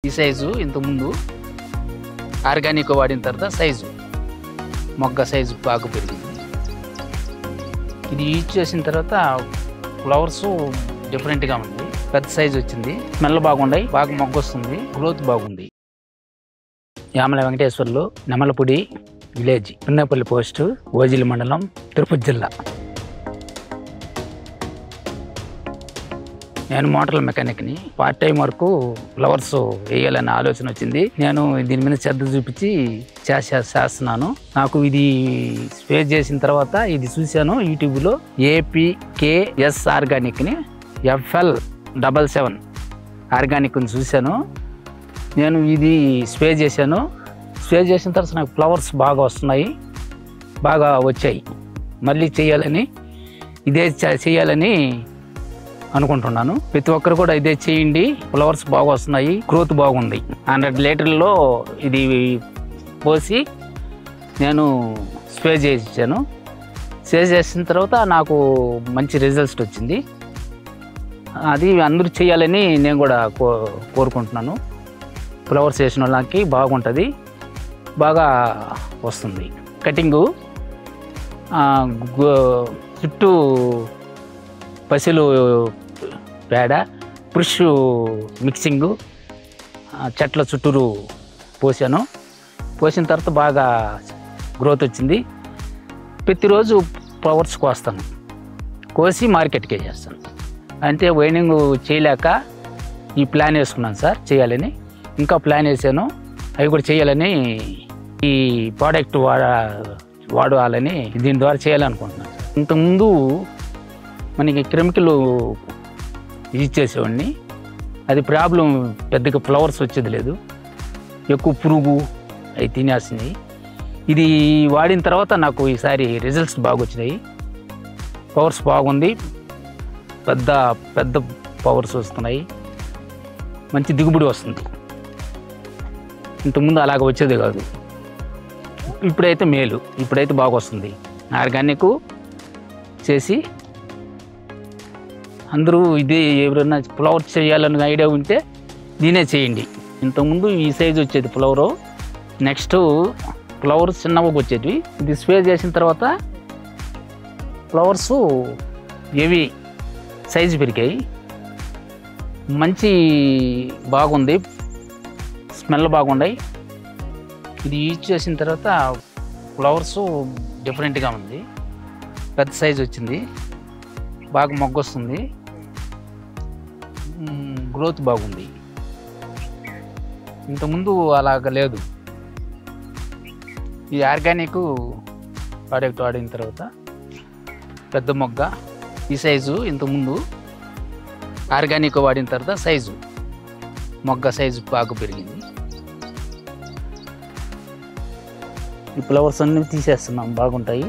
ఈ సైజు ఇంతకుముందు ఆర్గానిక్ వాడిన తర్వాత సైజు మొగ్గ సైజు బాగా పెరిగింది. ఇది యూజ్ చేసిన తర్వాత ఫ్లవర్స్ డిఫరెంట్గా ఉంది, పెద్ద సైజు వచ్చింది, స్మెల్ బాగుండాయి, బాగా మొగ్గ వస్తుంది, గ్రోత్ బాగుంది. యామల వెంకటేశ్వర్లు, నెమలపూడి విలేజ్, పున్నేపల్లి పోస్టు, ఓజిలి మండలం, తిరుపతి జిల్లా. నేను మోటార్ మెకానిక్ని. పార్ట్ టైం వరకు ఫ్లవర్స్ వేయాలనే ఆలోచన వచ్చింది. నేను దీని మీద శ్రద్ధ చూపించి చేస్తున్నాను. నాకు ఇది స్ప్రే చేసిన తర్వాత ఇది చూశాను యూట్యూబ్లో, APKS ఆర్గానిక్ని, FL77 ఆర్గానిక్ని చూశాను. నేను ఇది స్ప్రే చేశాను. స్ప్రే చేసిన తర్వాత నాకు ఫ్లవర్స్ బాగా వస్తున్నాయి, బాగా వచ్చాయి. మళ్ళీ చేయాలని, ఇదే చేయాలని అనుకుంటున్నాను. ప్రతి ఒక్కరు కూడా ఇదే చేయండి, ఫ్లవర్స్ బాగా వస్తున్నాయి, గ్రోత్ బాగుంది. 100 లీటర్లో ఇది పోసి నేను స్ప్రే చేయించాను. స్ప్రే చేసిన తర్వాత నాకు మంచి రిజల్ట్ వచ్చింది. అది అందరూ చేయాలని నేను కూడా కోరుకుంటున్నాను. ఫ్లవర్స్ వేసిన వాళ్ళకి బాగుంటుంది, బాగా వస్తుంది. కటింగు చుట్టూ పసిలు పేడ, పుష్ మిక్సింగు చెట్ల చుట్టూరు పోసాను. పోసిన తర్వాత బాగా గ్రోత్ వచ్చింది. ప్రతిరోజు ఫ్లవర్స్ కోస్తాను, కోసి మార్కెట్కి వేసేస్తాను. అంటే వైనింగ్ చేయలేక ఈ ప్లాన్ వేసుకున్నాను సార్ చేయాలని. ఇంకా ప్లాన్ వేసాను, అవి కూడా చేయాలని, ఈ ప్రోడక్ట్ వాడాలని, దీని ద్వారా చేయాలనుకుంటున్నాను. ఇంతకుముందు మనకి కెమికల్ యూజ్ చేసేవాడిని, అది ప్రాబ్లం, పెద్దగా ఫ్లవర్స్ వచ్చేది లేదు, ఎక్కువ పురుగు అవి తినేస్తున్నాయి. ఇది వాడిన తర్వాత నాకు ఈసారి రిజల్ట్స్ బాగా వచ్చినాయి, ఫ్లవర్స్ బాగుంది, పెద్ద పెద్ద ఫ్లవర్స్ వస్తున్నాయి, మంచి దిగుబడి వస్తుంది. ఇంతకుముందు అలాగ వచ్చేది కాదు, ఇప్పుడైతే మేలు, ఇప్పుడైతే బాగా వస్తుంది. ఆర్గానిక్ చేసి అందరూ ఇదే, ఎవరైనా ఫ్లవర్ చేయాలని ఐడియా ఉంటే దీనే చేయండి. ఇంతకుముందు ఈ సైజు వచ్చేది ఫ్లవరు, నెక్స్ట్ ఫ్లవర్స్ చిన్నగా వచ్చేవి. ఇది స్ప్రే చేసిన తర్వాత ఫ్లవర్స్ ఏవి సైజు పెరిగాయి, మంచి బాగుంది, స్మెల్ బాగున్నాయి. ఇది యూజ్ చేసిన తర్వాత ఫ్లవర్స్ డిఫరెంట్గా ఉంది, పెద్ద సైజు వచ్చింది, బాగా మొగ్గ వస్తుంది, గ్రోత్ బాగుంది. ఇంతకుముందు అలాగ లేదు. ఈ ఆర్గానిక్ ప్రోడక్ట్ వాడిన తర్వాత పెద్ద మొగ్గ ఈ సైజు, ఇంతకుముందు ఆర్గానిక్ వాడిన తర్వాత సైజు మొగ్గ సైజు బాగా పెరిగింది. ఈ ఫ్లవర్స్ అన్నీ తీసేస్తున్నాం, బాగుంటాయి.